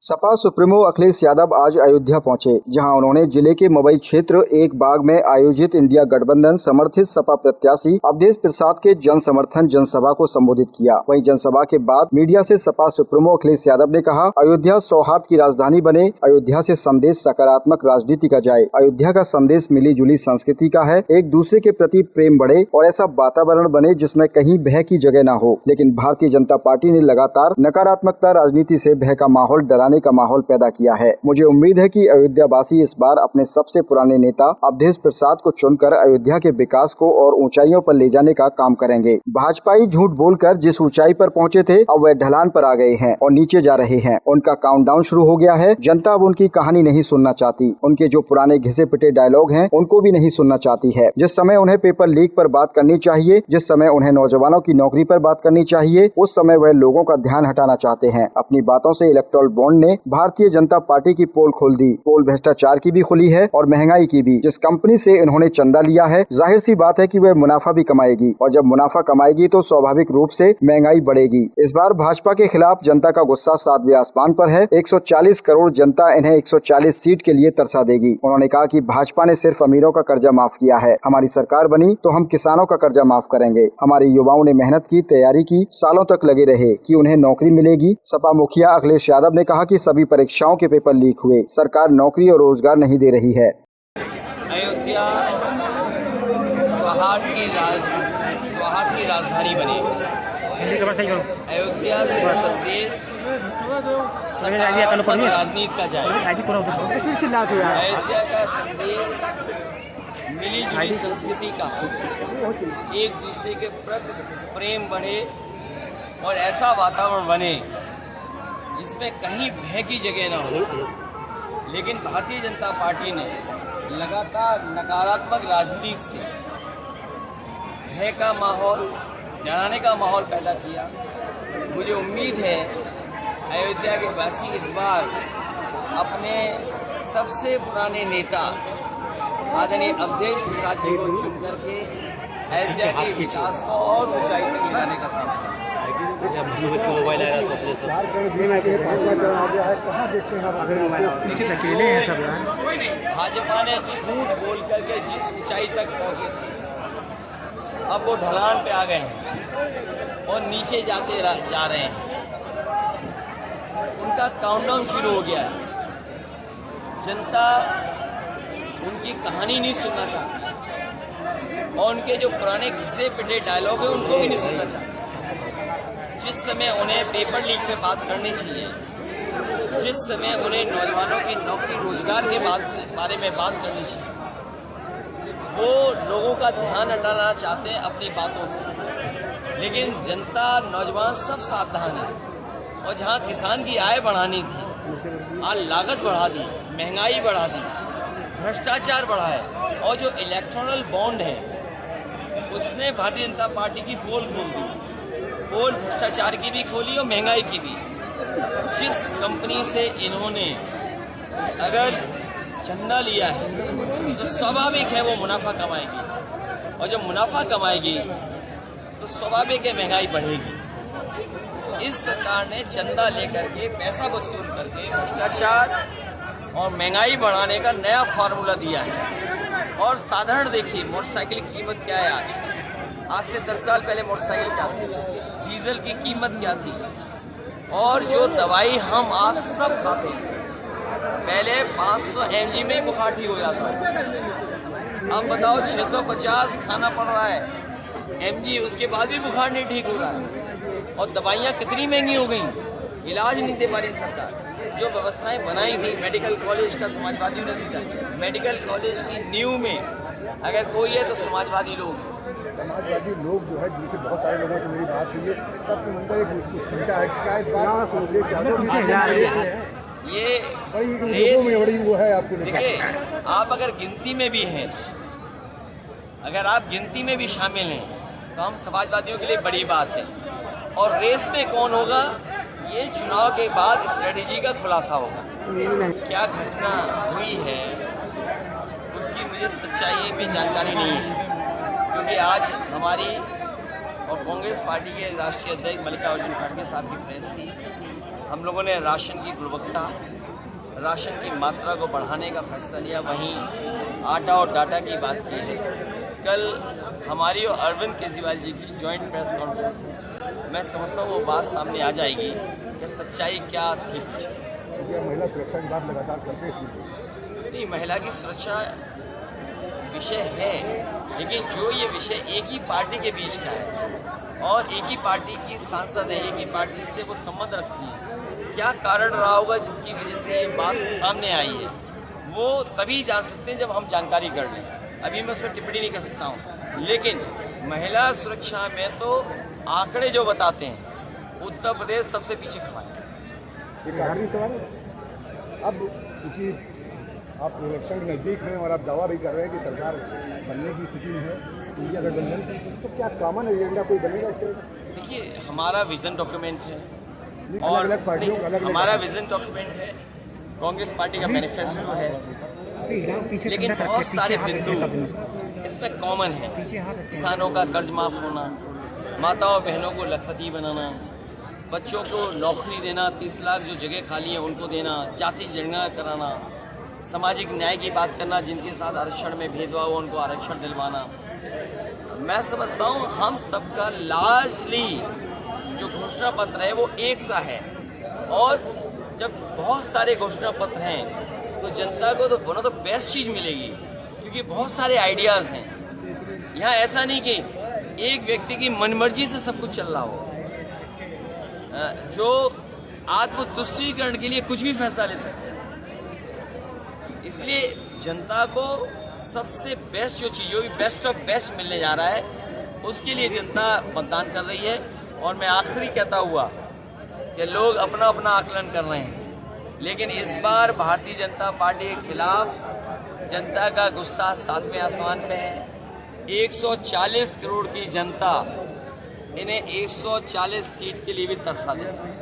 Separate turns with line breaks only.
Sapa supremo Akhilesh Yadav आज अयोध्या पहुंचे, जहां उन्होंने जिले के मवई क्षेत्र एक बाग में आयोजित इंडिया गठबंधन समर्थित सपा प्रत्याशी अवधेश प्रसाद के जन समर्थन जनसभा को संबोधित किया। वहीं जनसभा के बाद मीडिया से सपा सुप्रीमो अखिलेश यादव ने कहा, अयोध्या सौहार्द की राजधानी बने, अयोध्या से संदेश सकारात्मक राजनीति का जाए। अयोध्या का संदेश मिली जुली संस्कृति का है, एक दूसरे के प्रति प्रेम बढ़े और ऐसा वातावरण बने जिसमें कहीं भय की जगह न हो। लेकिन भारतीय जनता पार्टी ने लगातार नकारात्मकता राजनीति से भय का माहौल का माहौल पैदा किया है। मुझे उम्मीद है कि अयोध्यावासी इस बार अपने सबसे पुराने नेता अवधेश प्रसाद को चुनकर अयोध्या के विकास को और ऊंचाइयों पर ले जाने का काम करेंगे। भाजपाई झूठ बोलकर जिस ऊंचाई पर पहुंचे थे, अब वह ढलान पर आ गए हैं और नीचे जा रहे हैं। उनका काउंटडाउन शुरू हो गया है। जनता अब उनकी कहानी नहीं सुनना चाहती। उनके जो पुराने घिसे पिटे डायलॉग हैं, उनको भी नहीं सुनना चाहती है। जिस समय उन्हें पेपर लीक पर बात करनी चाहिए, जिस समय उन्हें नौजवानों की नौकरी पर बात करनी चाहिए, उस समय वह लोगों का ध्यान हटाना चाहते हैं। अपनी बातों से इलेक्टोरल बॉन्ड ने भारतीय जनता पार्टी की पोल खोल दी। पोल भ्रष्टाचार की भी खुली है और महंगाई की भी। जिस कंपनी से इन्होंने चंदा लिया है, जाहिर सी बात है कि वह मुनाफा भी कमाएगी और जब मुनाफा कमाएगी तो स्वाभाविक रूप से महंगाई बढ़ेगी। इस बार भाजपा के खिलाफ जनता का गुस्सा 7वें आसमान पर है। 140 करोड़ जनता इन्हें 140 सीट के लिए तरसा देगी। उन्होंने कहा कि भाजपा ने सिर्फ अमीरों का कर्जा माफ किया है। हमारी सरकार बनी तो हम किसानों का कर्जा माफ करेंगे। हमारे युवाओं ने मेहनत की, तैयारी की, सालों तक लगे रहे कि उन्हें नौकरी मिलेगी। सपा मुखिया अखिलेश यादव ने कहा कि सभी परीक्षाओं के पेपर लीक हुए, सरकार नौकरी और रोजगार नहीं दे रही है।
अयोध्या सौहार्द की राजधानी बने। अयोध्या से संदेश सकारात्मक राजनीति का जाए। अयोध्या का संदेश मिली जुली संस्कृति का हो, एक दूसरे के प्रति प्रेम बढ़े और ऐसा वातावरण बने जिसमें कहीं भय की जगह न हो। लेकिन भारतीय जनता पार्टी ने लगातार नकारात्मक राजनीति से भय का माहौल, डराने का माहौल पैदा किया। मुझे उम्मीद है अयोध्या के वासी इस बार अपने सबसे पुराने नेता आदरणीय अवधेश प्रसाद जी को चुन करके अयोध्या के विकास को और ऊंचाई तक ले जाने का काम करें। भाजपा ने झूठ बोल करके जिस ऊंचाई तक पहुंचे थे, अब वो ढलान पे आ गए हैं और नीचे जाते जा रहे हैं। उनका काउंटडाउन शुरू हो गया है। जनता उनकी कहानी नहीं सुनना चाहती और उनके जो पुराने घिसे पिटे डायलॉग है उनको भी नहीं सुनना चाहती। जिस समय उन्हें पेपर लीक पे बात करनी चाहिए, जिस समय उन्हें नौजवानों की नौकरी रोजगार के बारे में बात करनी चाहिए, वो लोगों का ध्यान हटाना चाहते हैं अपनी बातों से। लेकिन जनता, नौजवान सब सावधान है और जहाँ किसान की आय बढ़ानी थी, आज लागत बढ़ा दी, महंगाई बढ़ा दी, भ्रष्टाचार बढ़ा है और जो इलेक्टोरल बॉन्ड है उसने भारतीय जनता पार्टी की पोल खोल दी। पोल भ्रष्टाचार की भी खोली और महंगाई की भी। जिस कंपनी से इन्होंने अगर चंदा लिया है तो स्वाभाविक है वो मुनाफा कमाएगी और जब मुनाफा कमाएगी तो स्वाभाविक है महंगाई बढ़ेगी। इस सरकार ने चंदा लेकर के, पैसा वसूल करके भ्रष्टाचार और महंगाई बढ़ाने का नया फार्मूला दिया है। और साधारण देखिए, मोटरसाइकिल की कीमत क्या है आज से 10 साल पहले मोटरसाइकिल क्या थी, डीजल की कीमत क्या थी, और जो दवाई हम आप सब खाते हैं, पहले 500 mg में ही बुखार ठीक हो जाता है। अब बताओ 650 खाना पड़ रहा है mg, उसके बाद भी बुखार नहीं ठीक हो रहा है। और दवाइयाँ कितनी महंगी हो गई, इलाज नहीं दे पा रही सरकार। जो व्यवस्थाएं बनाई थी, मेडिकल कॉलेज का समाजवादियों ने दिया, मेडिकल कॉलेज की नींव में अगर कोई है तो समाजवादी लोग
जो है, जिनसे बहुत सारे लोगों से मेरी बात हुई है, सबके मन पर एक चिंता है कि क्या इस बड़ी वो है आपको।
देखिए, आप अगर गिनती में भी हैं, अगर आप गिनती में भी शामिल हैं तो हम समाजवादियों के लिए बड़ी बात है। और रेस में कौन होगा, ये चुनाव के बाद स्ट्रेटेजी का खुलासा होगा। क्या घटना हुई है उसकी मुझे सच्चाई में जानकारी नहीं है, क्योंकि आज हमारी और कांग्रेस पार्टी के राष्ट्रीय अध्यक्ष मल्लिकार्जुन खड़गे साहब की प्रेस थी हम लोगों ने राशन की गुणवत्ता, राशन की मात्रा को बढ़ाने का फैसला लिया। वहीं आटा और डाटा की बात की है। कल हमारी और अरविंद केजरीवाल जी की जॉइंट प्रेस कॉन्फ्रेंस है। मैं समझता हूँ वो बात सामने आ जाएगी कि सच्चाई क्या थी पीछे।
महिला सुरक्षा की बात लगातार करते हैं।
नहीं, महिला की सुरक्षा विषय है, लेकिन जो ये विषय एक ही पार्टी के बीच का है और एक ही पार्टी की सांसद है, एक ही पार्टी से वो संबंध रखती है, क्या कारण रहा होगा जिसकी वजह से ये बात सामने आई है, वो तभी जान सकते हैं जब हम जानकारी कर लें। अभी मैं उसमें टिप्पणी नहीं कर सकता हूँ, लेकिन महिला सुरक्षा में तो आंकड़े जो बताते हैं उत्तर प्रदेश सबसे पीछे खड़ा है।
एक आखिरी सवाल, अब चूंकि आप इलेक्शन नज़दीक हैं और आप दावा भी कर रहे हैं कि सरकार बनने की स्थिति में है इंडिया गठबंधन, तो क्या कॉमन एजेंडा कोई बनेगा इस तरह?
देखिए, हमारा विजन डॉक्यूमेंट है
और अलग पार्टियों का
हमारा विजन डॉक्यूमेंट है, कांग्रेस पार्टी का मैनिफेस्टो है, लेकिन बहुत सारे बिंदु इसमें कॉमन है। किसानों का कर्ज माफ होना, माताओं बहनों को लखपति बनाना, बच्चों को नौकरी देना, 30 लाख जो जगह खाली है उनको देना, जाति जनगणना कराना, सामाजिक न्याय की बात करना, जिनके साथ आरक्षण में भेदभाव उनको आरक्षण दिलवाना। मैं समझता हूँ हम सबका लार्जली जो घोषणा पत्र है वो एक सा है, और जब बहुत सारे घोषणा पत्र हैं तो जनता को तो वन ऑफ द बेस्ट चीज़ मिलेगी, क्योंकि बहुत सारे आइडियाज़ हैं। यहाँ ऐसा नहीं कि एक व्यक्ति की मनमर्जी से सब कुछ चल रहा हो, जो आत्मतुष्टिकरण के लिए कुछ भी फैसला ले सकते हैं। इसलिए जनता को सबसे बेस्ट जो चीज़ होगी, बेस्ट ऑफ बेस्ट मिलने जा रहा है, उसके लिए जनता मतदान कर रही है। और मैं आखिरी कहता हुआ कि लोग अपना अपना आकलन कर रहे हैं, लेकिन इस बार भारतीय जनता पार्टी के खिलाफ जनता का गुस्सा 7वें आसमान पे है। 140 करोड़ की जनता इन्हें 140 सीट के लिए भी तरसा देती है।